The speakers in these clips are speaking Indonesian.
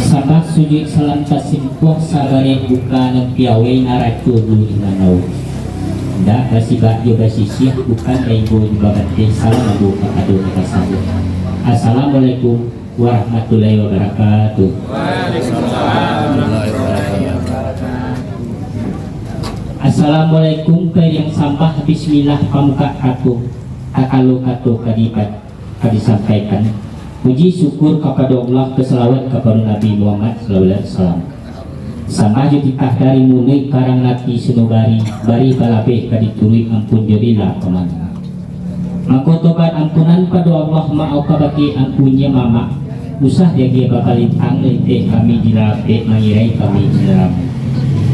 Sabak sujud salam tasimpuh sabare buka ng piawe naracu dulu inanau. Ndak basibak juga sisih bukan ego dibagate salam abu kakado kakasabut. Assalamualaikum warahmatullahi wabarakatuh. Assalamualaikum ke yang sampah bismillah pamuka katu kakalo katu kadipat disampaikan. Puji syukur kepada Allah, keselawat kepada Nabi Muhammad SAW. Sama jutitah dari mulai karang nati senubari bari balabeh kadituri ampun jadilah kemana. Maka tobat ampunan pada Allah ma'au kabaki ampunnya mama. Usah dia bakalintang lente kami dilape mengirai kami dilaram.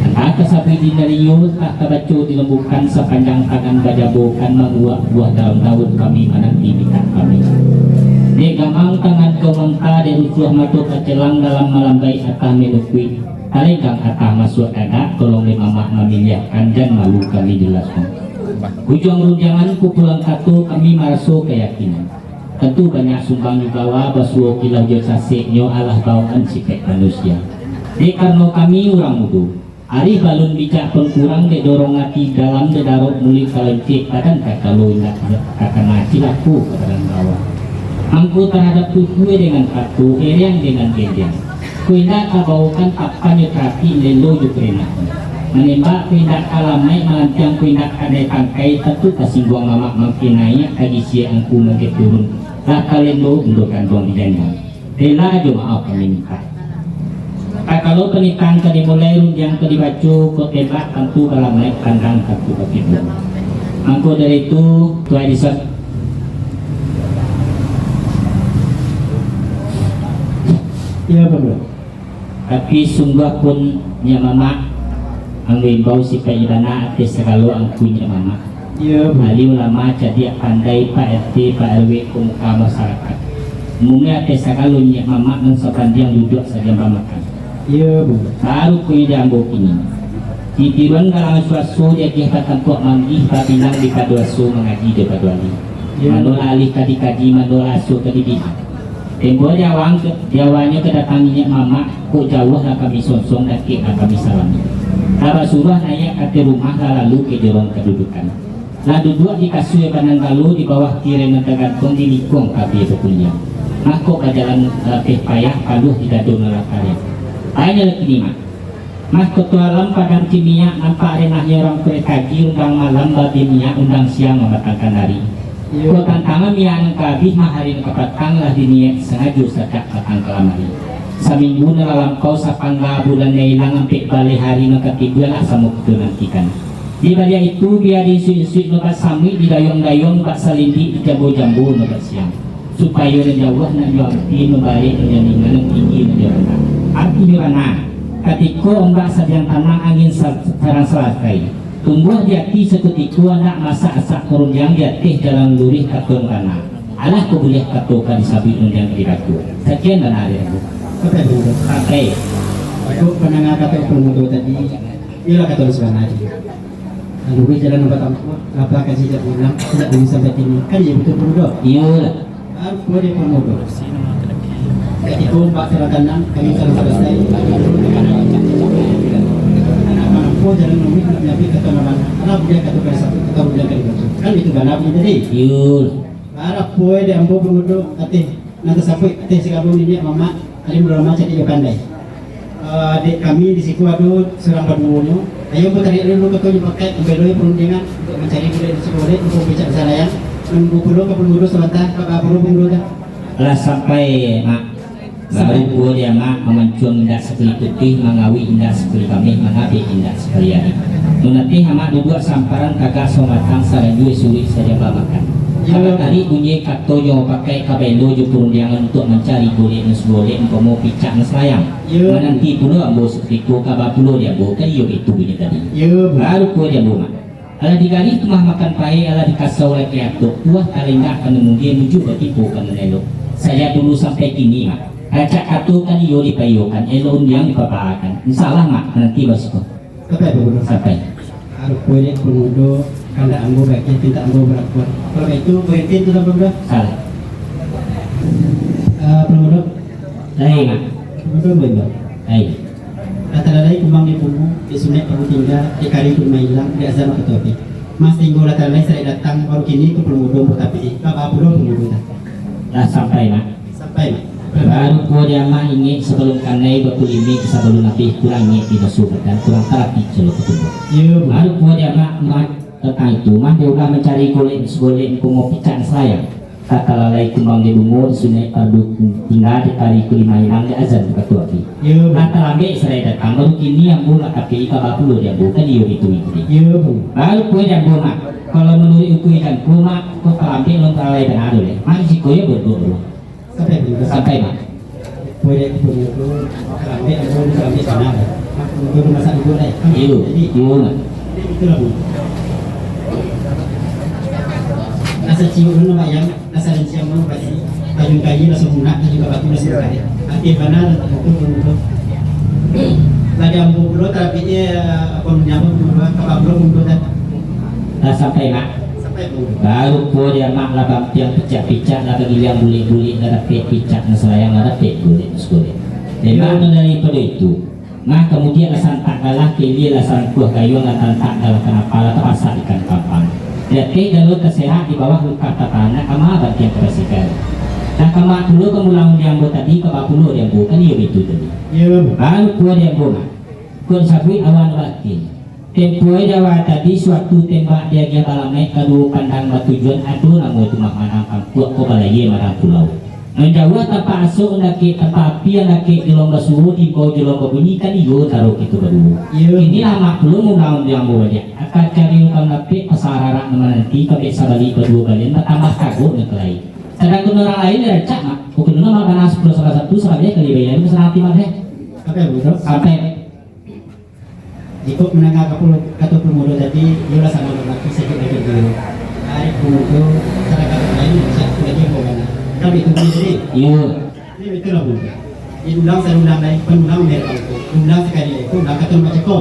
Antara kesabi dinariyo tak kabaco dilembukan sepanjang tangan bajabokan menguak buah daun-daun kami menanti minta kami. Di gamang tangan kau mengka dan usuh matu kecelang dalam malam baik atah menukui. Talikang atah masuk dada tolong lima mak memilihkan dan malu kami jelaskan. Ujung runjangan ku pulang katu kami maraso keyakinan. Tentu banyak sumbang juga basuh kilau josase nyo Allah bawaan sipek manusia. Di karena kami orang mudu. Ari balun bicak pengkurang de dorong hati dalam de darok muli kalencik badan kalau nak kakana cilaku ke dalam bawah. Angku terhadap kue dengan katu, eriang dengan gendeng. Kuindak kabaukan tapkannya terapi lelo yukrena. Menembak kuindak kalamai melantiang kuindak kadai tangkai tentu kasingguang mamak makinaya kagisi angku mage turun. Laka lelo untuk kandung didendang. Rela aja maaf kami minta. Kalau penitang ke dimulai runjang ke dibacu ke tembak tentu kalamai kandang tentu kepitu. Angku dari itu tuai disat. Iya benar. Tapi sungguh pun nyamama ang wibaw si kaidana ate segalo ang punya mama. Iya. Bali ulama jadi pandai Pak RT Pak RW pemuka masyarakat. Umumnya ate segalo nyamama ng sepanjang duduk saja makan. Iya bu. Baru kuy jambo kini. Titiban kalangan suasu jadi katampok manggih bilang di kaduasu mengaji de kaduali. Manula alih kadikaji manula asu kadibina. Tempo jawanya kedatanginya mama kok jauh lah kami sonsong dan lah kami salami. Kaba surah naik ke rumah lalu ke jorong kedudukan. Lalu duduk di kasur panang galu di bawah kiri tergantung di likung kabi berkuliah. Maka ke jalan payah paluh di dadu nelakarya. Hanya lagi lima. Mas ketua alam padang kimia nampak renahnya orang perekaji undang malam babi minyak undang siang membatangkan hari. Kau tantangan yang kabih maharin kepatang lah diniat sengaja sadak patang kelamari. Seminggu dalam kau sapangga bulan nailang ampik balik hari ketiga lah samuk itu nantikan. Di balik itu biar disu-isu lepas sami di dayung-dayung bak salindi di jambu-jambu lepas siang. Supaya jauh nak jualti membalik menjalingan yang tinggi menjorana. Arti jorana ketika ombak sedang tanang angin sarang selakai. Tumbuh jati seketika anak masa asak korunjang jatih dalam lurih katung tanah. Allah ku boleh katukan disabit unjang diraku. Sekian dan ada aku. Pakai. Aku penengah kata pemuda tadi. Ialah kata sebenarnya aja. Lalu gue jalan nomor tamu. Apa kasih jat bilang tidak bisa sampai sini. Kan dia betul pemuda. Iyalah. Aku dia pemuda. Ketika mbak serakanan kami salah selesai. Oh jalan nomor nabi kata nama anak dia kata bahasa kata dia kata kan itu kan nabi jadi Yul para poe de ambo pemudo ate nanti sampai ate sekarang ini mama alim drama jadi dia pandai dek kami di situ ada serang berbunuh ayo bertarik dulu ke pakai beloi perundingan untuk mencari budaya di sekolah untuk bicara sana ya nunggu pulau ke pemudo sebentar ke pulau pemudo lah sampai mak baru gua dia mak memancung indah sekali putih mengawi indah sekali kami mengabi indah sekali hari nanti hama duduk samparan kakak somatang sarajui suri saja makan. Kakak tadi bunyi kato yang pakai kabelo jupurun yang untuk mencari boleh nesboleh engkau mau picak neslayang nanti pulau ambo seperti kabar pulau dia bu kan yuk itu bunyi tadi baru gua dia bu mak ala digari kemah makan pai ala dikasau oleh kiatuk buah kalengak akan mungkin muncul bertipu kan menelok saya dulu sampai kini mak acak katu kan iyo dipayukan elon yang dipapakan salah mak nanti bosku sampai harus boleh pemuda kanda ambo baiknya tidak ambo berlakuan kalau itu berhenti itu tak berubah salah Pengurus Lain mak. pengurus benar. Lain. Kata lalai kumbang di pumu, di sungai kamu tinggal, di kari pun hilang, di azam ke topi. Mas tinggal kata lalai saya datang baru kini ke pengurus tapi apa pula pengurus Dah sampai mak. sampai Baru ko dia mah ingin sebelum kanai betul ini sebelum nabi kurang ingin tidak suka dan kurang terapi selalu ketemu. Iya, Baru ko dia mah tentang itu mah dia udah mencari kulit segolek ku mau pican selayang. Kata lalai kumbang di bumur sungai padu tinggal di kari kulima hilang di azan ketua api. iya, Kata lambe serai datang baru kini yang buka KPI kabapulu dia bukan iyo itu. iya, Baru ko dia buka kalau menurut ukui dan kuma ko lambe long lalai dan adu deh. Masih ko ya berdua sampai pengurus sampai mak. boleh pengurus kerambe atau kerambe sana. Pengurus masa itu lah. Iyo, Jadi iyo mak. itulah bu. Nasa cium dulu nak yang nasa cium dulu pasti kayu kayu langsung lunak juga batu langsung kaya. Nanti mana itu pengurus. Lagi ambu dulu tapi dia apa menyambung dulu kapal dulu dan Dah sampai mak. sampai pengurus. Baru po dia mak lah bampiang picak-picak lah kegiling buli-buli lah dapet picak lah selayang lah dapet buli sekolah. Dan mak daripada itu, mak kemudian lah santak galah kili lah sangkuh kayu lah tantak galah kenapa lah terasa ikan kapang. Jadi kalau kesehat di bawah luka tatana kama bagian kebersihan. Nah kama dulu kemulang yang buat tadi kama dulu yang bukan iya itu tadi. Iya, Baru po dia buat. Kun sabui awan batin. Tempoe Jawa tadi suatu tembak dia gia balame kadu pandang tujuan aduh namu itu makna kampuk ko balai marang pulau. Menjauh tanpa asuk naki tanpa api naki di lomba suhu di bawah di lomba bunyi kan iyo taruh gitu baru. Ini lama belum menang yang bawa dia. Akan cari utang napi pasarara nama nanti kabe sabali berdua kalian tambah kagok ngelai. Sedangkan orang lain dia cak mak. Bukan nama karena 10 salah satu sahaja kali bayar itu sangat timah deh. sampai pengurus. Sampai Ikut menengah kata pengurus tadi dia sama lelaki sedikit lagi dulu. Hari pengurus cara kata lain satu lagi bagaimana? Tapi itu sendiri. iyo Ini betul lah bu. Diundang saya undang lagi, penundang mereka itu. Undang sekali itu, nak kata macam kau.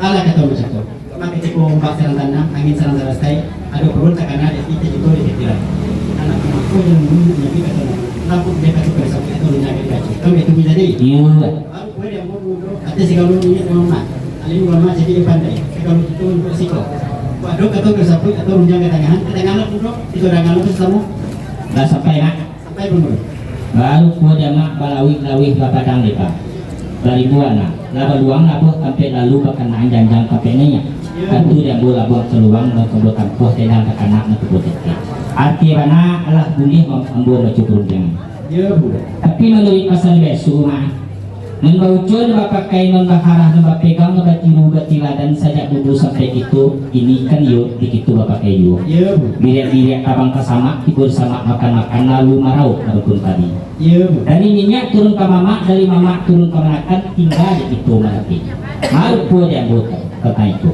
Ala kata macam kau. Maka ceko ombak serang tanam, angin serang selesai. Ada perut takana ada itu itu di ketiran. Anak aku yang dulu nyambi kata lampu dia kata bersama itu nyambi kata. Kau itu jadi. iyo Baru kau yang mau ada segala ini ulama. Ali ulama jadi pandai. Segala itu untuk siko. Waduh kata bersama atau runjang ketangan pun itu rangan bersama dah sampai mak. sampai pengurus. Baru ko dia mak balawih bapadang depa. Dari buana laba luang labuh sampai lalu bakan janjang kapenanya. Tentu dia bola buang seluang dan kebuat kampuh tendang kekanak na kebuat itu. Arti mana Allah boleh membuat bercukur jangan. Ya bu. Tapi menurut pasal besu mah membaucun bapak kain non bakarah non pegang non batiru batila dan sajak bubu sampai itu ini kan yuk di itu bapak kayu. Ya bu. Birak-birak abang kesama ikut sama makan-makan lalu marau walaupun tadi. Ya bu. Dari minyak turun ke mama, dari mama turun ke menakan tinggal di itu mati. Malu pun yang buta kata itu.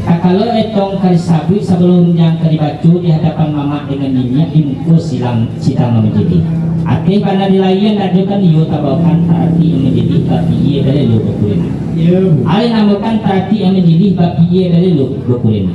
Kalau etong kali sabui sebelum yang kali bacu di hadapan mama dengan minyak dimungkus silang sidang menjadi. Ati pada dilayan ajukan iyo tabakan tadi yang menjadi babi iya dari lu berkulina. Ya bu. Alih namakan tadi yang menjadi babi iya dari lu berkulina.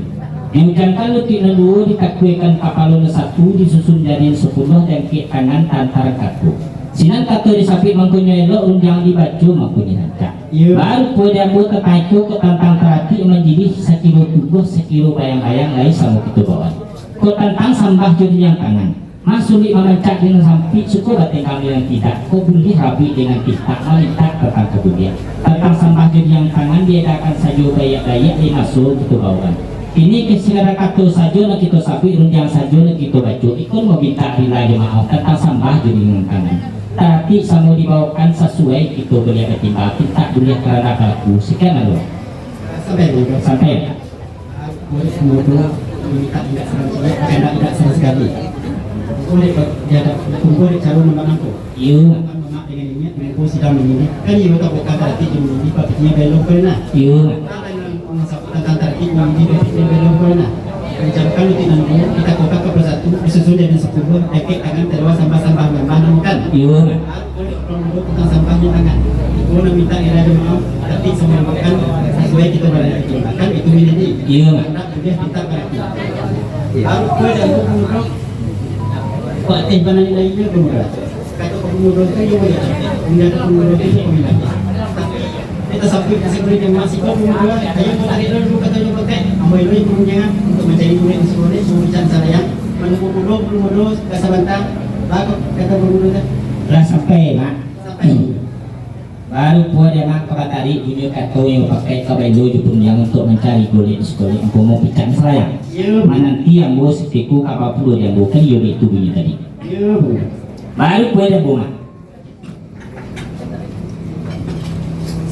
Mengucapkan lu tidak dulu dikakuikan kapalun satu disusun jadi 10 dan ke kanan antara kaku. Sinan katu disapi mengkunyai lo unjang dibacu mengkunyai rancak. Iya. Baru pada buat itu ke tantang terati menjadi sekilo tubuh sekilo bayang-bayang lain sama itu bawah. Ko tantang sambah jadi yang kanan. Masuk di memencak dengan sampai suku batin kami yang tidak. Ko boleh rapi dengan kita malita tentang kemudian. Tantang sambah jadi yang kanan dia akan saja gaya-gaya di masuk itu bawah. Ini kesengara kata saja nak kita sapi runjang saja nak kita baca. Ikut mau minta bila jemaah tentang sambah jadi yang kanan. Tapi sama dibawakan sesuai kita boleh ketimbang kita boleh kerana kaku sekian lalu Sampai bu. sampai Boleh semua tu minta tidak sama sekali. Boleh dia ada kumpul di calon nombor aku. iyo Mama dengan ini mengumpul sidang ini. Kan iyo tak bukan berarti ini papinya belok ke mana. iyo Tentang tertib ini belok ke mana. Ucapkan itu nanti kita kotak ke persatu disusun jadi 10 dekik tangan terus sampah-sampah memang kan. iyo Tentang sampahnya tangan. Itu nak minta era jemaah tapi semua makan sesuai kita berada makan itu menjadi. iyo Anak dia minta berarti. Baru kue dan buku kok. Kok timpanan lainnya kemudian. Kata pemuda itu juga ya. Menjadi pemuda itu peminat. Kita sampai ke sekolah yang masih kau pemuda, ayo kita tarik dulu katanya pakai. Ambil dulu punya untuk mencari murid di sekolah, mengucapkan sayang. Pemuda kasabantang, laku kata pemuda. Lah sampai mak. Sampai. Baru puan dia mak kabatari ini kata yang pakai kabelo jupun yang untuk mencari kulit di sekolah. Aku mau pecah sayang. Ya, Mananti yang bos tiku kapal pulau yang bukan yo itu bunyi tadi. ya. Baru puan dia bunga.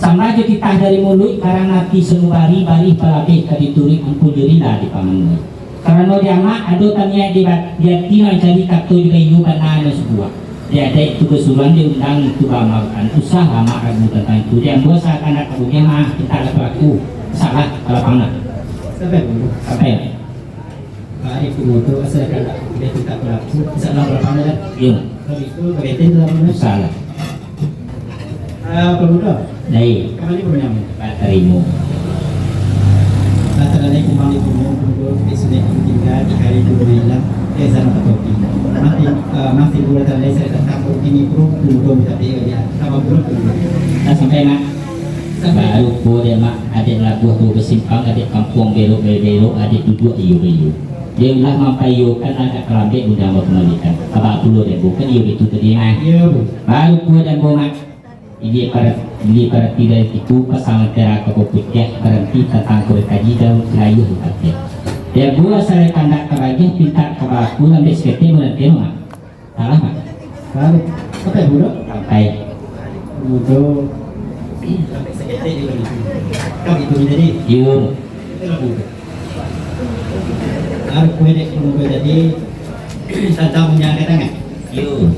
Sama aja kita dari mulut karena nanti senubari bari palabeh kadituri ampun jurina di pamanmu. Karena dia mak ada tanya dia tina jadi kato juga iu karena ada sebuah. Dia ada itu kesuruhan diundang itu makan usaha mak ragu tentang itu. Dia buat saat anak kabunya mah kita ada pelaku salah kalau panah. Sampai dulu. Sampai. Hari pemuda asal kan dia tidak pelaku. Salah berapa dah? Iya. Kalau itu kebetulan dalam mana? Salah. Pemuda. Dari Kembali punya. baterimu. Assalamualaikum warahmatullahi wabarakatuh. Tinggal di hari itu bilang zaman tertopi. Masih bulan terlebih saya kampung ini pun belum tapi ya sama belum. Nah sampai mak. Baru po dia mak ada labuh tu bersimpang ada kampung belok ada duduk iyo. Dia ulah mampayo kan ada kelambe udah mau kembalikan. Abah dulu dia bukan iyo itu tadi mak. Ya bu. Baru po dan bomak. Ini para tidak itu pasangan tera keputih berhenti tentang kaji dan layu hati. Dia buat saya kandak kebagian pintar kebaku sampai seperti menanti mak. Salah mak. Baru apa bu? Sampai Pemuda sampai sekitar di mana? Kau itu jadi. yuk. Harus kue dek pemuda jadi tentang punya ketangan. Yuk.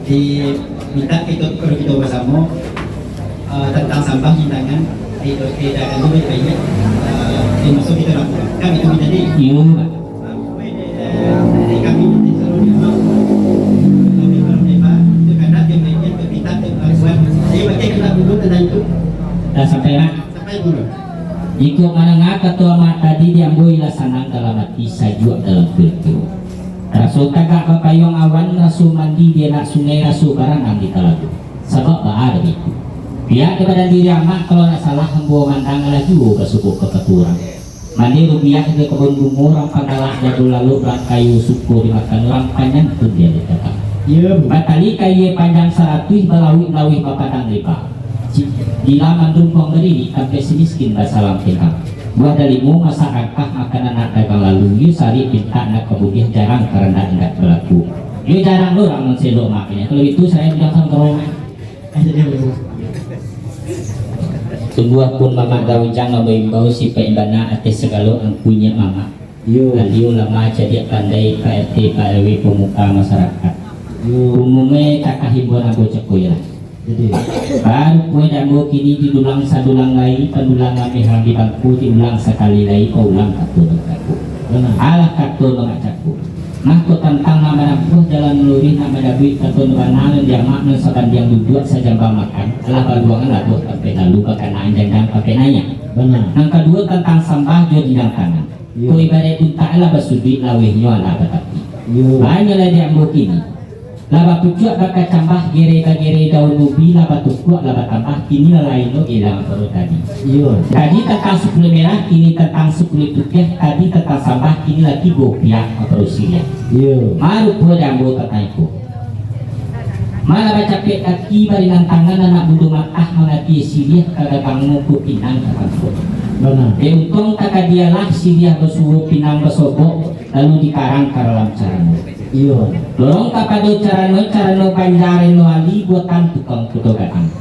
Diminta kita kalau kita bersama tentang sampah hintangan kita akan dulu banyak dimasuk kita lakukan kami itu menjadi Yuk. dari kami di seluruh Myanmar kami kalau memang itu karena dia bagian berpinta buat jadi pakai kita dulu tentang itu Dah sampai mak. sampai dulu Jika menengah ketua mak tadi diambui lasanang dalam hati sajuk dalam filter. Rasul tagak papayong awan, rasul mandi dia nak sungai, rasul baranang di talagu. Sebab ada itu. Pihak kepada diri amak kalau nak salah hembuah mandang lagi kesukuk ke keturang. Mandi rupiah ke kebun bunga, orang padalah jadul lalu berat kayu suku dimakan orang panjang pun dia ditetap. iya bu Batali kayu panjang 100 belawi papadang lipa. Jila mandung pemberi sampai semiskin basalam kita. Buah dalimu masa angkah makan anak dagang lalu. Yu sari pinta anak kebudian jarang karena enggak berlaku. Yu jarang lo orang menselok makanya. Kalau itu saya bilang sama kerong. jadi bu Sebuah pun mama gawijang membawa si pembana atas segala ang punya mama. Lalu lama jadi pandai PRT PRW pemuka masyarakat. Umumnya kakak hiburan aku cekoy lah. jadi Baru kue dambo kini didulang sadulang lagi pendulang kami di bangku diulang sekali lagi kau ulang kato kaku. Alah kato mengacakku. Mahku tentang nama nampuh jalan meluri nama dabi kato nubanan yang makna saban yang duduk saja makan. Alah baluangan lah buat sampai lalu pakanaan jangan pakai nanya. benar Yang kedua tentang sampah jadi di tangan. Kue ibarat unta alah basudi lawehnya alah betapi. Banyak dia ambo kini. Laba pucuk bakal tambah gere daun ubi laba tukuk laba tambah kini lain lo ilang perut tadi. Tadi tentang sepuluh merah kini tentang 10 tukiah tadi tentang sampah kini lagi gopiak atau usia. Maru pun jambu tentang itu. Malah baca pek kaki baringan tangan anak budu matah mengerti siliah kagak kamu pinang kakakku. benar Untung kakak dialah siliah bersuhu pinang bersobok lalu dikarang ke dalam caramu. Dorong kapado carano panjaren no ali buatan tukang kudogaan.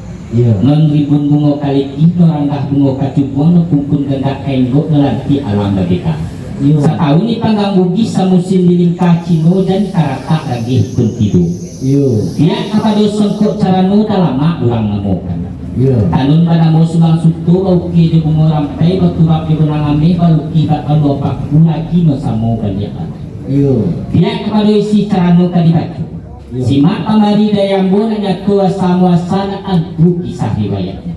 Non ribun bungo kaliki no ranggah bungo kacubuang no kumpun gendak kainggo nelanti alam bagika. Sa tahun ni panggang bugis sa musim dilingkah cino dan karata lagi pun tidur. Dia kapado sengkok carano dalama urang nemukan. Tanun pada mo sumang sukto bauki di bungo rampai baturap di benang ame baluki bakal lopak lagi no samo baliakan. Dia kepada isi carano kadibacu. Simak pamari dayambo nanya tua samuasana antu kisah riwayatnya.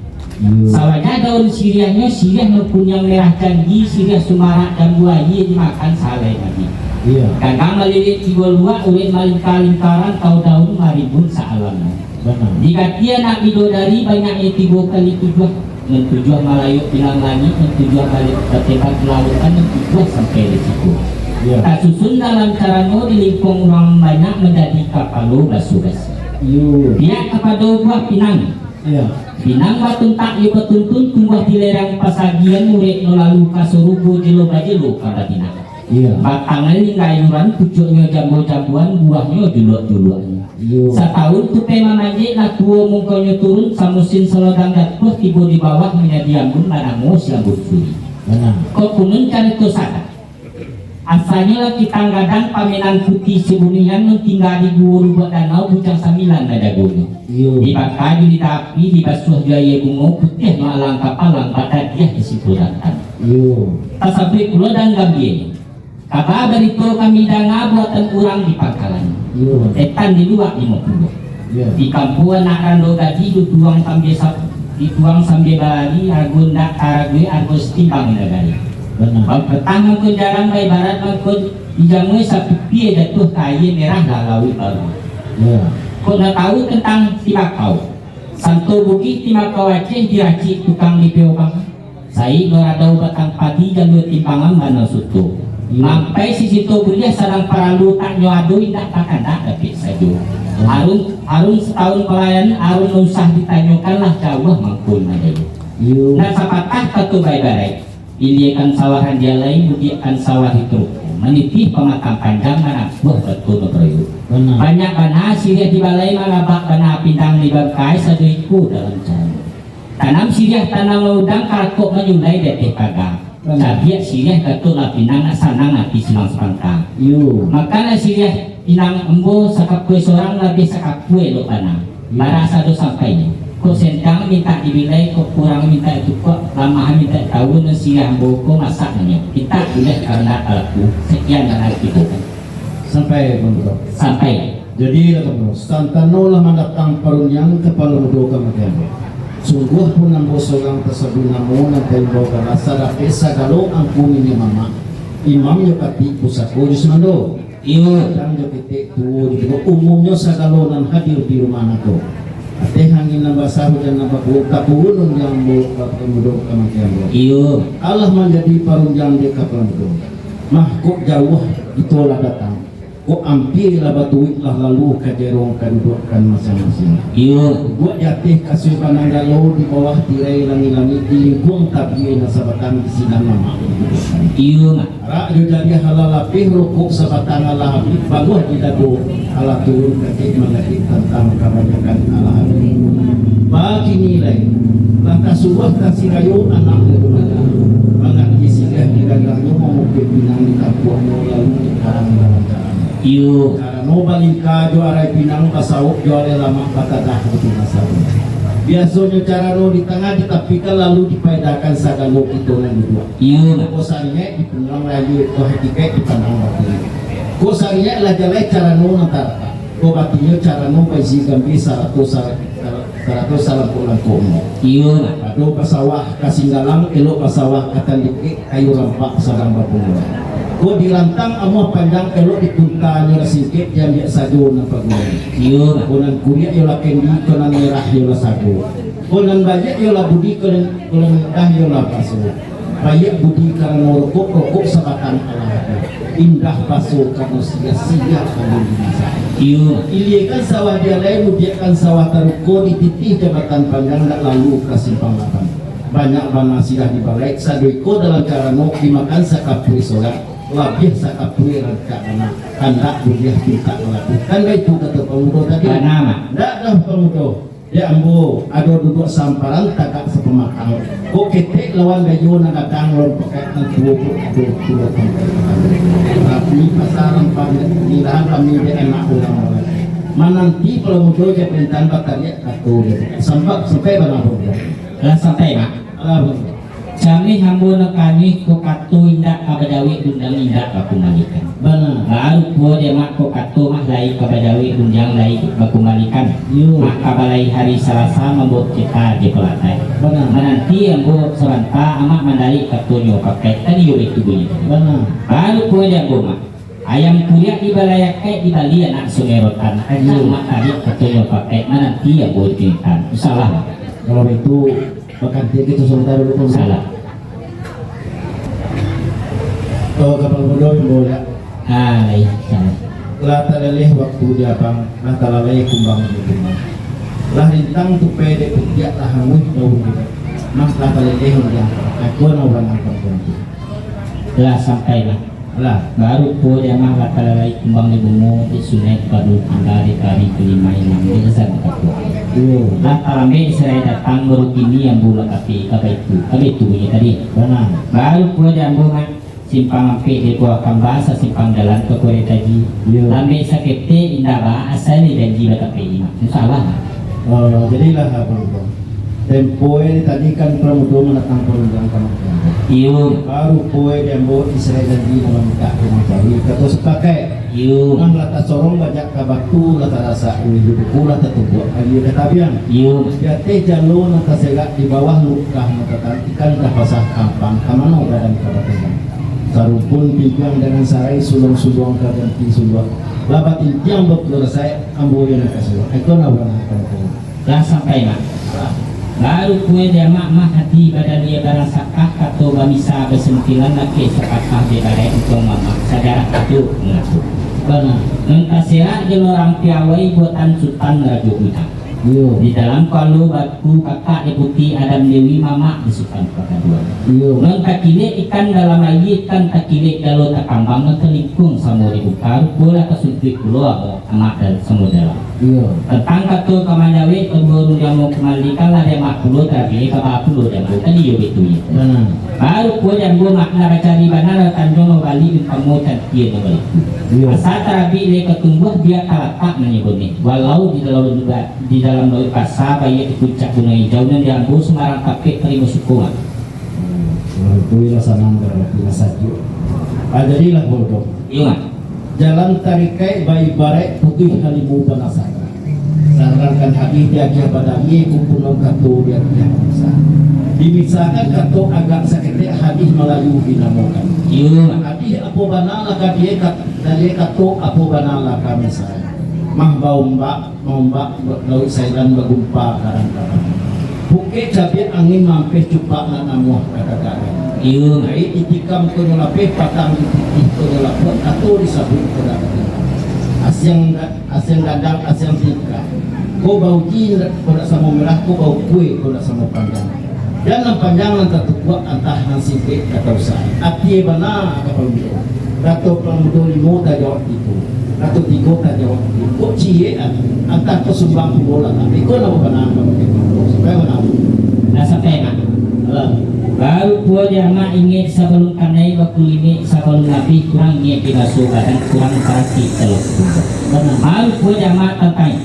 Sawanya daun siriahnya siriah yang merah canggih, siriah sumara dan buaya dimakan salai lagi. Iya. Kakang malilit tiga luak ulit malingkaran kau daun maribun saalam. Benar. Jika dia nak bidodari banyaknya 3 kali tujuan, mentujuan Malayu bilang lagi, mentujuan balik bertembak kelautan, mentujuan sampai resiko. Iya. Tak susun dalam caranya di lingkung ruang banyak menjadi kapalo basugas. Yo. Dia kepada buah pinang. Iya. Pinang batun tak ia betuntun tumbuh di lerang pasagian murid no lalu kasurubu jelo bajelo pada pinang. Iya. Batangnya ngayuran, pucuknya jambu-jambuan, buahnya juluk-juluknya. Yo. Setahun tu tema majik nak tua mungkanya turun samusin selodang jatuh tiba di bawah menjadi ambun manamu siang bersuri. Benar. Kau kunun cari tu sadar. Asalnya kita gadang paminan putih sebunian tinggal di gua buat danau bujang samilan ada gunung. Yo. Dibakar di tapi di basuh jaya bunga putih malang kapalang pada dia di situ datang. Yo. Tak sampai pulau dan gambir. Kabar dari itu kami danga buatan kurang di pangkalan. Yo. Etan di luar 50. Iya. Di kampung anak rando gaji dituang sambil dituang sambil bali argun dak aragwe argus timbang negari. Benar. Bang pertama ke jarang bayi barat mangkut dijamui sapi pie jatuh kaye merah lalawi baru. Iya. Kau nak tahu tentang timakau? Santo bukit timakau Aceh diracik tukang di Peobang. Saya noradau batang padi jalur timbangan mana suto. Sampai si situ belia sarang paralu tak nyoado indak takkan dak tapi saja. Arun setahun pelayan arun usah ditanyakanlah jauh mangkul aja. Yo. Nah sapatah katu baik-baik. Iliakan sawahan dia lain, budiakan sawah itu. Menitih pematang panjang mana buah betul berayut. Benar. Banyak bana sirih di balai malabak bana pindang di bangkai saduiku dalam cara. Tanam sirih tanam laudang karakok menyulai deteh pagang. Sabiak sirih katuk lah pinang sanang api silang sepangkang. Yo. Makanya sirih pinang embo sakap kue seorang lebih sakap kue lo panang. Barasa do sampainya. Kok sentang minta dibilai, kok kurang minta itu kok lama minta tahu nasi ambo kok masaknya. Kita boleh karena aku sekian dan itu Sampai bro. sampai. Jadi kata bro, santano lah mendatang parunyang kepala mudo kematian. Sungguh pun nambo seorang tersebut namo nanti bawa ke rasa rakyat sagalo angku ini mama. Imam yukati pusako jusmando. Iyo. Dan yukiti tuh di umumnya sagalo nan hadir di rumah nato. Ate hangin nambah sahu dan nambah kapuhunun yang bawa ke mudo kematian bro. Iyo. Allah menjadi parunjang di kapal mudo. Mah kok jauh itulah datang. Kok ampir lah batuit lah lalu kajerong kedudukan masing-masing. Iyo. Buat jatih kasih panang galau di bawah tirai langit-langit di lingkung tabiai nasabatan di sinan mama. Iyo mak. Rak jadi halal lapih rukuk sabatang Allah habib baluh di dadu ala turun kaki mengatik tentang kebanyakan Allah habib. Bagi nilai lantas sebuah kasih kayu anak berguna mengaji singgah di gagangnya memukul pinang di kapuannya lalu dikarang dalam jalan. Iyo. Cara no balingka juara pinang pasawuk juara lama patadah betul nasab. Biasanya cara no di tengah ditapikan lalu dipedakan sagalo itu yang dua. Iyo mak. Kosarinya dipenulang lagi ko hatikai dipandang batu. Kosarinya lah jalai cara no nantar. Ko batinya cara no baisi gambi 100 salam pulang komo. Iyo mak. Ado pasawah kasinggalang elok pasawah katandiki kayu rampak sarang babungan. Ko dilantang amo panjang elok dipuntanya singkit yang biasa sajo na pagulan. Iyo mak. Konan kuria yola kendi konan merah yola sago. Konan bajak yola budi konan dah yola paso. Bayak budi karena rokok sabatang Allah. Indah paso karena sia-sia kamu dimasa. Iyo. Iliakan sawah dia lain, mudiakan sawah taruko di titik jabatan panjang tak lalu ke simpang 8. Banyak bana sidah dibalik saduiko dalam cara no dimakan sakapuri solat. Labih sakapuri rangka anak kandak budiah kita melakukan itu kata pemuda tadi. Bana mak. Ndak dah pemuda. Dia ambo ada duduk samparan takak sepemakang. Kok ketek lawan gayo na kadang lor pakai nang tuwo tapi pasaran panilahan kami di enak ulang mananti kalau mudo je perintahan bataria atau sampai berapa Lah sampai mak. Kami hambo nekani ko katu indak kabadawi undang indak kakumalikan. benar Lalu po dia mak ko katu mah lai kabadawi undang lai kakumalikan. Yo. Mak kabalai hari Selasa membuat kita di pelatai. benar Menanti yang bu seranta amak mandali katunyo pakai tadi yo itu bunyi. benar Lalu po dia bu mak ayam kuliah di balayak kayak di Bali anak sungerotan aja mak tadi katanya pakai mana dia boleh pintar salah Kalau itu bahkan dia gitu sebentar dulu pun salah kapal bodoh yang boleh salah lah taleleh waktu dia bang lah talaleh kumbang gitu lah rintang tu pede putiak lah hangus daun gitu mah lah taleleh dia aku mau banang perempuan lah sampai lah baru po dia mah kalalay kumbang ni bungo di sunay baru tinggali kari kelima enam di dasar betul. Lah kalambe saya datang baru kini yang bula kape itu ya tadi. benar Baru po dia bunga simpang ampe di buah kambasa simpang jalan ke kore tadi. Lambe sakete indah ba asal di janji ba kape ini. Salah. jadilah apa itu tempo ini tadi kan pramudo menatang perundang kamu Iyo, baru poe dia bawa Israel janji dalam nikah dengan cawi kata sepakai iyo, Nang lata sorong banyak kabatu lata rasa ini buku lata tubuh ayo ketabian iyo. jate jalo nata segak di bawah lukah matatan ikan dah pasah kampang kamano badan kabatan sarupun pimpiang dengan sarai sulung-sulung kaganti sulung labatin tiang betul saya ambo yang kasih itu nawan akan Lah sampai mak. Baru kue dia mak hati badan dia barang sakah atau bisa bersentilan lagi sakah dia barang untuk mama sadar itu mengaku. benar Mengkasirat jeung orang piawai buatan Sultan Raja Utang. iyo Di dalam kalau batu kakak deputi Adam Dewi mama di Sultan kedua. iyo Nang kakile ikan dalam air ikan kakile kalau tak kambang ngelingkung sama dibukar bola kesuntik pulau anak dan samudera. iyo Tentang katu kamandawe baru yang mau kembalikan lah dia mak pulau tapi kapal pulau dia bukan dia itu ya. benar Baru kue yang gua makna baca di mana Tanjung Bali di kamu cantik balik. iyo Asal terapi dia ketumbuh dia kalatak menyebutnya. Walau di dalam laut pasar bayi di puncak gunung hijau dan diambil Semarang kakek terima sukuan. itu ialah sanang dari saja jadilah bodoh Ingat. jalan tarikai bayi barek putih halimu panasara sarankan hadis dia kia badami kumpunong kato dia kia bisa dimisahkan kato agak sakit hadis Melayu dinamokan Ingat. hadis apo banala ka dia kato apo banala kami saya mah mbak laut sairan bagumpa kadang-kadang buke cabai angin mampir cupak na namuah kadang-kadang Ingat. Ngai itikam ko nyolape patang ititih ko nyolape kato disabut ko dapat asyang gadang asyang tika ko bau jin ko nak sama merah ko bau kue ko nak sama panjang dan ang panjang ng tatukwa antah ng simpe kataw sa ati bana kapaludo kato paludo limo ta jawab itu kato tigo ta jawab itu ko ciye antah ko sumbang bola tapi ko na banang ka supaya mana Nah sampai mak. alam Baru gua jama ingin sebelum kanai waktu ini sebelum nabi kurang ingin dibasuh badan kurang perhati telur. Baru gua jama terkait.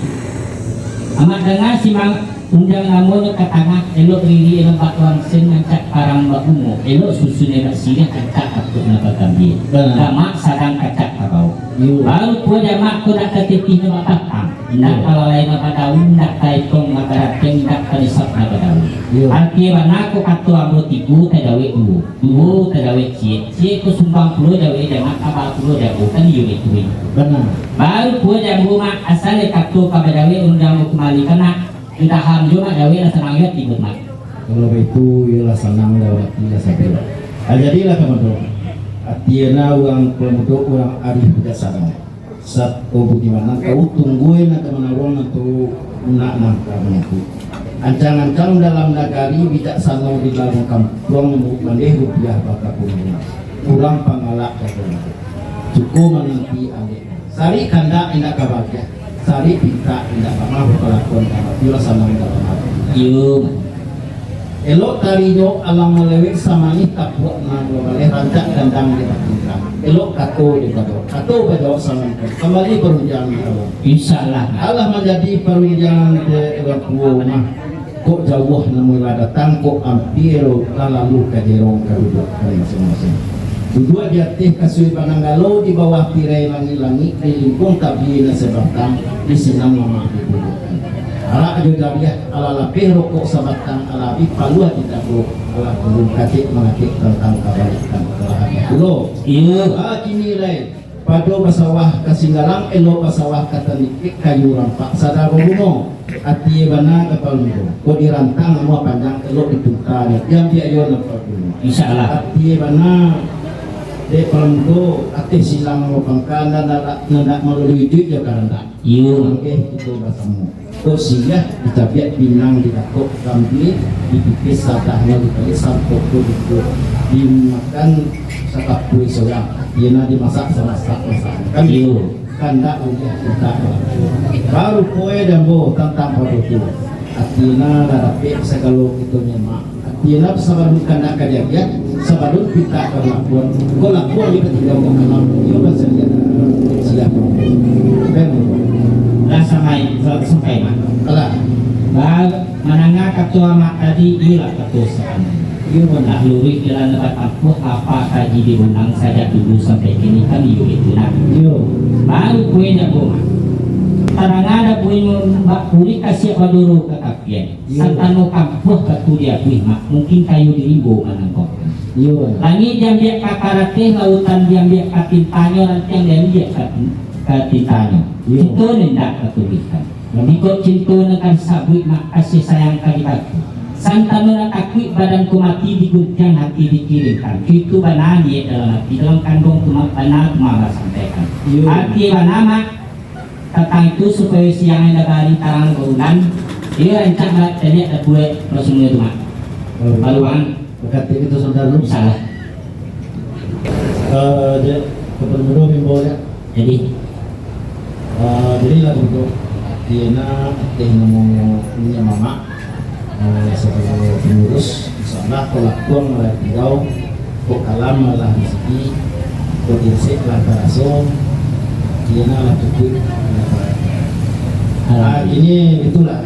Amat dengar si mang undang namun ke tengah elok riri elok batuan sen ngacak parang bakumu elok susunya nak sini kacak aku nak kambing. Kama sadang kacak kabau. Baru gua jama aku nak ketipih nak tatang. Nak kalau lain nak daun nak kaitong makarat yang nak kalisap nak daun. Artinya mana aku katu amro tigu tadawe dulu tadawe cie ku sumbang puluh dawe jangan kapal puluh dawe kan yuk itu benar baru puluh dawe mak asal katu kabadawe undang kembali kena indahan juga dawe rasa nangis tidur mak kalau itu ialah senang lewat dia sampai jadilah kemudian atiana uang pemuda uang arif bijaksana saat kau bagaimana kau tungguin atau menawang atau nak kamu ancang-ancang dalam nagari bijaksana di dalam kampung mandeh rupiah bakal kurang pangalak cukup menanti ane sari kanda indah kabagia sari pinta indah pamah pelakon bila sanang dalam hati yuk elok tarinyo alang melewek samani takwa na boleh rancak dandang di patingkang elok kato di kato bajawab salam kembali perunjangan Allah insyaallah Allah menjadi perunjangan de waktu mah kok jauh namun datang kok hampir lalu kajerong kaduduk masing-masing dua di atas kasui pananggalo di bawah tirai langit-langit di lingkung tabi na sebatang di sinang mama duduk ala juga dia ala lapih rokok sabatang ala paluah tidak bro ala belum katik mengatik tentang kebalikan kelahan pulau yuk kini lain pado basawah kasinggalang elo basawah katanikik kayu rampak sadar bungo ati bana kapal mundo ko dirantang mo panjang elo ditutani yang dia yo napal bungo Insyaallah. ati bana de palmundo ati silang mo pangkana nanda melalui ya karanda Yo. oke itu basamu ko siya ditabiat binang didakok kambi dipipis sadahnya dikali sampo ko dimakan sakapui soya yana dimasak masak kan Yo. kanda udah kita baru kue dan bo tentang produk atina darapi segalo itu nyemak atina sabarun kanda kajagiat sabarun kita kelakuan ko lakuan kita tidak mau kenal yo bahasa dia siap ben Rasa main sampai mah. kalah Menangga ketua mak tadi ila ketua sekarang. Iyo nak lurik jalan dapat apa kaji diundang saja dulu sampai kini kan iyo itu nak. yo Baru kue nak goma. Tarang ada kue mbak kuri kasih odoro ke kakian. Santano kampuh ke turia kue mak mungkin kayu dirimbo manangkok. yo Langit yang biak kakarate lautan yang biak katintanyo rantang yang biak katintanyo. Cinta nendak ketulikan. Ikut cinta dengan sabuk mak kasih sayang kalibatku. Santa menakui badanku mati diguncang hati dikirimkan. Itu banani dalam hati dalam kandung cuma bana cuma sampaikan. Hati banama tentang itu supaya siang ada hari tarang bulan. Dia rencana jadi ada buat langsung itu mak. Baluan berkati itu saudara lu salah. dia keperluan mimbolnya Jadi jadi lah untuk Diana ngomong punya mama sebagai pengurus insyaallah kelakuan melatih kok kalam malah rezeki kok dirsik lah taraso Diana lah cukup ini itulah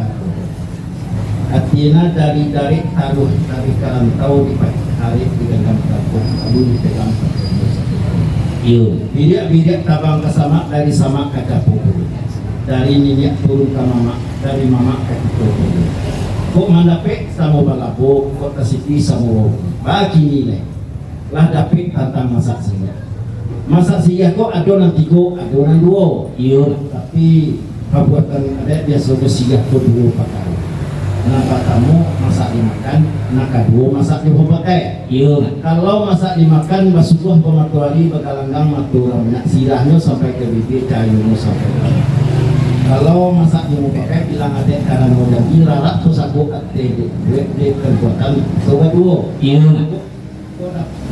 Atina dari taruh dari karantau di pagi hari di dalam kampung lalu dipegang Yo. bidak tabang ke sama dari sama ke dapur dari niniak turun ke mama dari mama ke dapur kok mandapek sama balapo kok tasipi sama bagi nilai lah dapet tentang masak siya kok adonan tigo adonan duo Yo. tapi perbuatan ada biasa bersiap kok dulu pakai nah kamu masak dimakan nah kedua masak dipakai Yo. kalau masak dimakan basuh pematuari bekalanggang maturang sirahnya sampai ke bibir cayunya sampai kalau masak mau pakai bilang ada karena mau jadi rarat terus aku kate di perbuatan coba dulu Yo.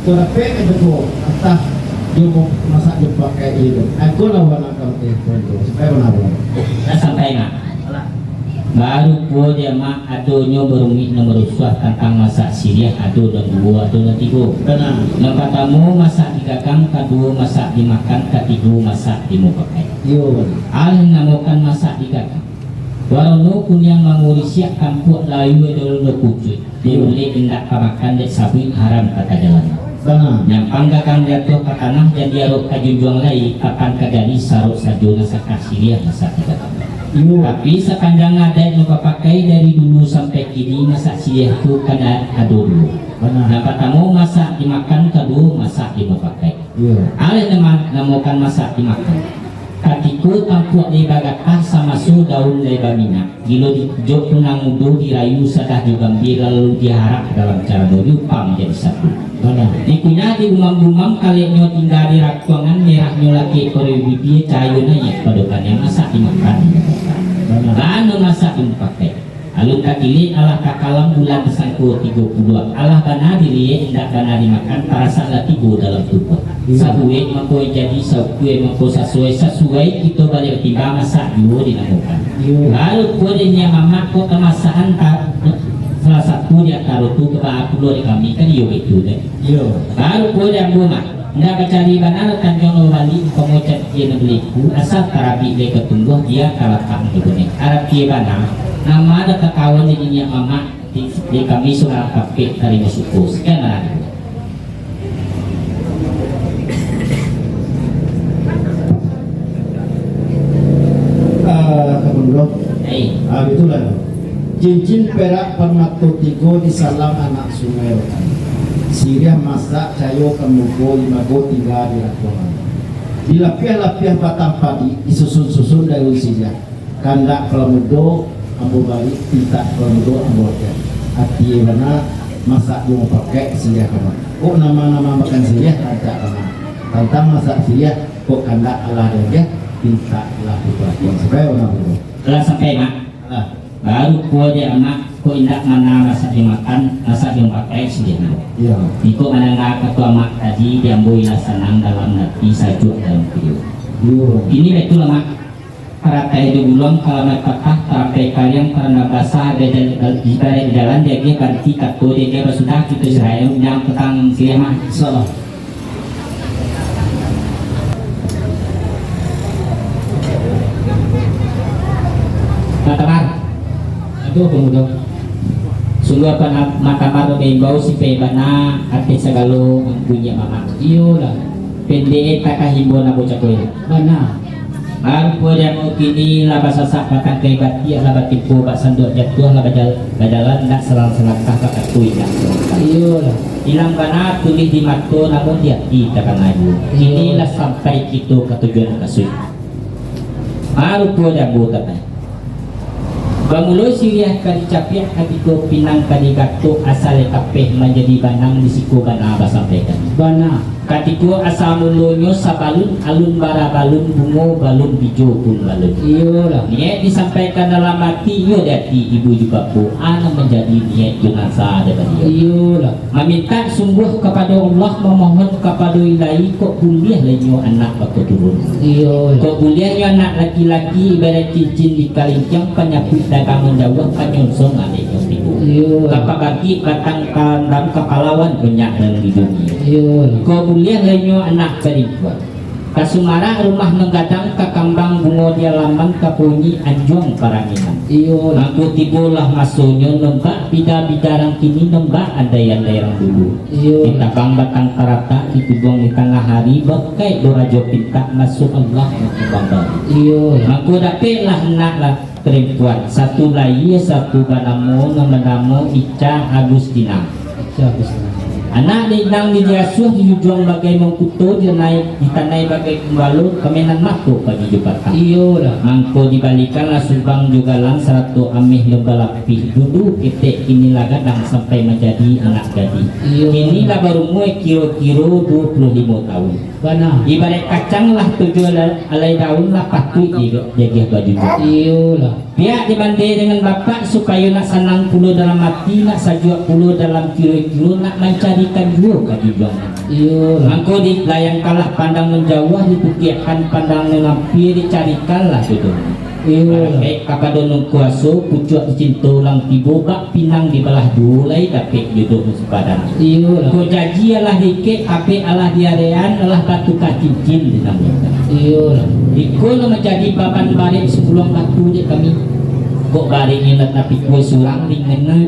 kau dapat itu tuh entah dia mau masak dipakai itu aku lawan akal itu supaya benar Sampai nggak? Baru po dia mak adonyo berumit nomor usah tentang masak siriah ado dan dua ado dan tiga. benar Nampak tamu masak digagang, kedua masak dimakan, ketiga masak dimupakai. yo Al namokan masak digagang. Warono pun yang mengurisiak kampuk layu dulu no kucut. Dia boleh hendak kamakan dek sabi haram kata jalan. benar Yang panggakan jatuh ke tanah dan dia rok kajunjuang lagi kapan kagani saruk sajuna sakar siriah masak digagang. yo Tapi sepanjang ada yang pakai dari dulu sampai kini masak siriah itu kena ado dulu. benar Nah pertama masak dimakan, kedua masak dipakai. yo Ale namukan masak dimakan. Katiku tampuk di bagatah sama su daun leba minyak. Gilo dijok tunang mudo dirayu sadah digambil lalu diharap dalam cara doyupang jadi satu. benar Dikunya di umam-umam kalian tinggal di rakuangan merahnya lagi korebibi cayuna ya padokan yang masak dimakan. Lalu masak dipakai. Alun kakili Allah kakalam bulan kesangku 32 Allah bana diri hendak bana dimakan para salah tibu dalam tubuh sabuwe mako jadi sabuwe mako sesuai kita balik tiba masak dulu dilakukan lalu kodenya mama kok kemasahan salah satu dia taruh tu kepada pulau di kami kan iyo itu deh yo baru kode bunga hendak cari bana kan jono balik pengucat dia beliku asal terapi dia ketumbuh dia kalahkan gitu nih Arab dia bana nama ada kekawan jadinya mama di kami surah kapit dari musuhku sekian lah kemudian hey. itulah cincin perak permata tiga di salam anak sungai siriah masak cayo kemuko 5 go 3 di lakukan di lapiah-lapiah batang padi disusun-susun daun sijah kandak pelamudo ambo balik tinta pelamudo ambo ya hati mana masak yang pakai sijah kama kok nama-nama makan sijah kandak kama tentang masak sijah kok kandak ala dia tinta lah itu supaya orang itu Lah sampai mak lah baru ko dia anak ko indak mana rasa dimakan rasa yang pakai sendiri. iya Iko mana ketua mak tadi diambui senang dalam hati sajuk dalam video. iya Ini betul mak. Para itu bulan kalau mereka sampai kalian karena bahasa di jalan dia ganti kartu dia sudah kita Israel yang tentang siapa salah Matamar. Aduh pemuda. Sungguh apa matamar membau si pebana ati sagalo ang punya mama. Iyo lah. Pende takahimbo na bocah kowe. Bana. Baru po dia mau kini laba sasak batang kay bati laba tipu bak sandok jatuh laba jalan nak selang-selang kakak katui nak. Iyo lah. Ilang bana tulis di mato namun dia tidak akan maju. Inilah sampai kita ke tujuan kasih. Baru po dia buat apa? Bangulo siriah kali capiak katiko pinang kali gato asal kapeh menjadi banang di siku bana sampaikan. Bana. Katiko asal mulonyo sa balun alun bara balun bungo balun bijo pun balun. Iyo lah. Niat disampaikan dalam hati yo dati ibu juga po ana menjadi niat dengan saada beliau. Iyo lah. Meminta sungguh kepada Allah memohon kepada ilahi kok kuliah lenyo anak bakal turun. Iyo lah. Kok kuliahnya anak laki-laki ibarat cincin di kalincang penyakit dagang menjauh penyonsong adik ibu. Iyo lah. Kapagaki batang kandang kepalawan banyak dalam di dunia. Iyo lah. Kau kuliah lenyo anak perempuan. Kasumara rumah menggadang kakambang bungo dia laman kapunyi anjong paranginan. Iyo lah. Aku tibulah masuknya nembak bida-bidarang kini nembak ada yang daerah dulu. Iyo Kita bang batang karata ditibong di tengah hari bakai dorajo pinta masuk Allah bang baru. Iyo lah. Aku dapet lah nak lah perempuan satu lagi satu banamo nama Ica Agustina. Siapa sana? Anak didang di diasuh dijuang bagai mengkuto dia naik ditanai bagai kembalo kemenan mako pagi jupatan. Iyo lah. Mangko dibalikan lah subang juga lang seratu amih lembalapi duduk ketek inilah gadang sampai menjadi anak gadis. Iyo. Inilah baru mulai kira-kira 25 tahun. Bana. Ibarat kacang lah tujuh alai daun lah patut jaga baju. Iyo lah. Pihak dibanding dengan bapak supaya nak senang puluh dalam hati nak sajuk puluh dalam kira-kira nak mencarikan dua kajian. Iyo lah. Mangko di layang kalah pandang menjauh dipikirkan pandang melampi dicarikan lah itu. Iyo lah. Baik kapadonong kuaso pucuk cinta ulang tibo bak pinang di belah dulai dapet jodoh sepadan. Iyo lah. Ko jaji alah dikek ape alah diarean alah batu kacincin dinamakan. Iyo lah. Iko na menjadi papan balik sebelum batu je kami. Kok balik ni nak tapi kue surang dingannya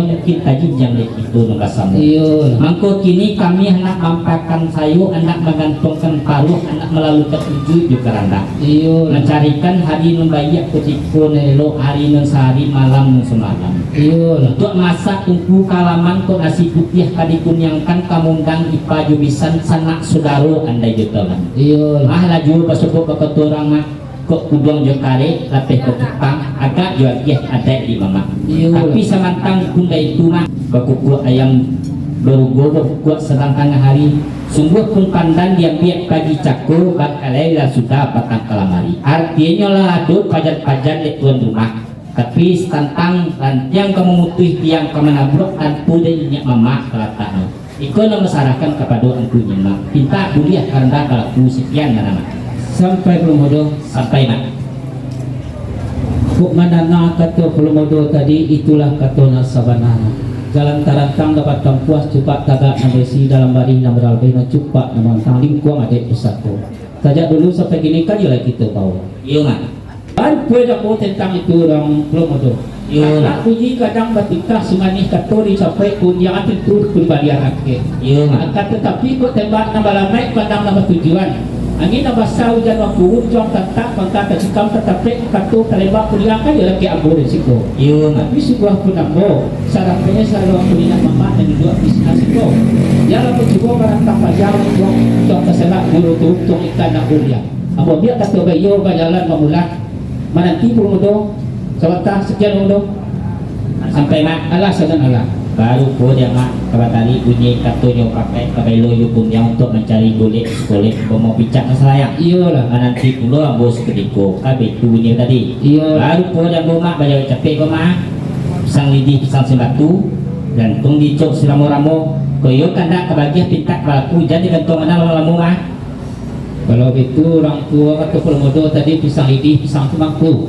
mungkin tadi jam dek itu nunggasamu. Iyo lah. Mangko kini kami hendak mampakan sayu, hendak menggantungkan paruh, hendak melalui ketujuh di keranda. Iyo lah. Mencarikan hari membayak kutiku nelo hari nun sehari malam nun semalam. Iyo lah. Untuk masak tungku kalaman kok nasi putih kadikunyangkan kamundang ipa jubisan sanak saudaro andai jutawan. Iyo lah. Mah laju pasupuk ke keturang mah kok kudong jokare lapeh ke Jepang agak jual ada di mama. Iyo. Tapi samantang kunda itu mah bakukul ayam berugo bakukul sedang tengah hari sungguh pun pandan dia biak pagi cako bakalai lah sudah patang kalamari. Artinya lah aduk pajar-pajar di tuan rumah. Tapi tentang yang kamu mutuh tiang kamu nabrok dan pudainya mama kelatan. Iko na masarakan kepada angkunya mak. Pinta kuliah karena kalau sekian nama. Sampai pelumodo. Sampai nak. Kuk manana kata pelumodo tadi itulah kata nasabanana. Jalan tarantang dapat puas cepat tagak nabesi dalam bari nameral bena cepat namantang lingkuang adik pesako. Sajak dulu sampai gini kan lah kita bawa. Iyo mak. Kan kue dapur tentang itu orang pelumodo. Iyo Nak uji kadang batikah sumanih katori sampai pun yang akan turut berbalian akhir. Iyo mak. Akan tetapi kok tembak nabalamai kadang nama tujuan. Angin na basa hujan waktu jom tatak mangkata sikam tetapi katu terlebak kuliah kan dia lagi ambo resiko. Iyo mak. Tapi sebuah pun ambo sarapnya selalu kuliah mama dan dua bisnis itu. Ya lalu juga barang tanpa jauh jom semak guru tu tung ikan nak kuliah. Apa dia kata bayo jalan memulah menanti puluh sewaktu sekian mudo sampai mak alas dan alah. baru po dia mak kabatari bunyi katunyo pakai kabelo punya untuk mencari golek mau picak ke selayang Iyalah. nanti pulo ambos kediko kabe bunyi tadi Iya. baru po dia mak bayar capek ko mak pisang lidi pisang sebatu dan tung dicok silamo-ramo koyo kanda kebagian pintak balaku jadi gantong mana lamo mah Kalau itu orang tua kata pemuda tadi pisang lidi pisang semangku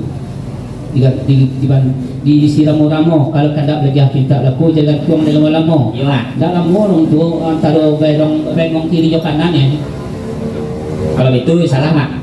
disiram ramo kalau kandak belajar pinta laku jalan tuang dalam lamo iya mak dalam orang tu antara berong kiri jo kanan ya kalau itu salah mak